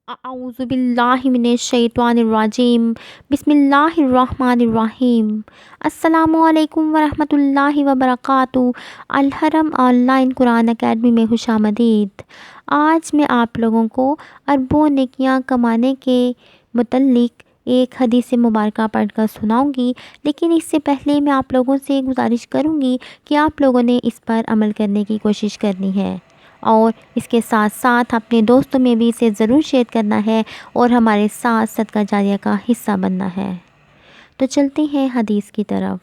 اعوذ باللہ من الشیطان الرجیم بسم اللہ الرحمن الرحیم۔ السلام علیکم ورحمۃ اللہ وبرکاتہ۔ الحرم آن لائن قرآن اکیڈمی میں خوش آمدید۔ آج میں آپ لوگوں کو اربوں نیکیاں کمانے کے متعلق ایک حدیث مبارکہ پڑھ کر سناؤں گی، لیکن اس سے پہلے میں آپ لوگوں سے گزارش کروں گی کہ آپ لوگوں نے اس پر عمل کرنے کی کوشش کرنی ہے اور اس کے ساتھ ساتھ اپنے دوستوں میں بھی اسے ضرور شیئر کرنا ہے اور ہمارے ساتھ صدقہ جاریہ کا حصہ بننا ہے۔ تو چلتے ہیں حدیث کی طرف۔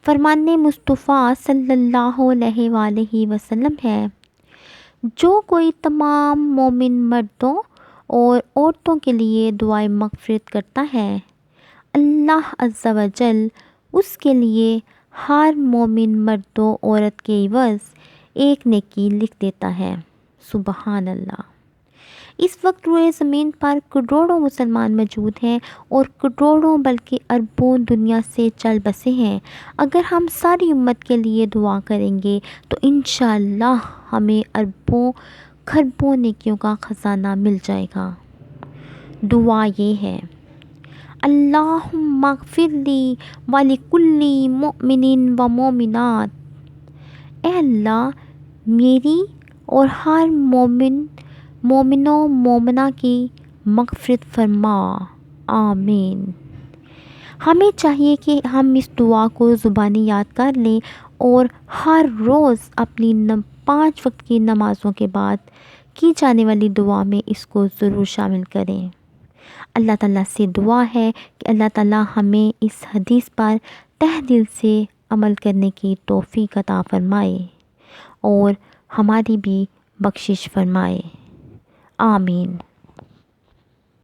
فرمان مصطفیٰ صلی اللہ علیہ وآلہ وسلم ہے، جو کوئی تمام مومن مردوں اور عورتوں کے لیے دعائے مغفرت کرتا ہے، اللہ عز و جل اس کے لیے ہر مومن مرد و عورت کے عوض ایک نیکی لکھ دیتا ہے۔ سبحان اللہ۔ اس وقت روئے زمین پر کروڑوں مسلمان موجود ہیں اور کروڑوں بلکہ اربوں دنیا سے چل بسے ہیں۔ اگر ہم ساری امت کے لیے دعا کریں گے تو انشاءاللہ ہمیں اربوں کھربوں نیکیوں کا خزانہ مل جائے گا۔ دعا یہ ہے، اللہم اغفر لی ولکل مؤمن و مومنات۔ اے اللہ، میری اور ہر مومن و مومنہ کی مغفرت فرما، آمین۔ ہمیں چاہیے کہ ہم اس دعا کو زبانی یاد کر لیں اور ہر روز اپنی 5 وقت کی نمازوں کے بعد کی جانے والی دعا میں اس کو ضرور شامل کریں۔ اللہ تعالیٰ سے دعا ہے کہ اللہ تعالیٰ ہمیں اس حدیث پر تہ دل سے عمل کرنے کی توفیق عطا فرمائے اور ہماری بھی بخشش فرمائے، آمین۔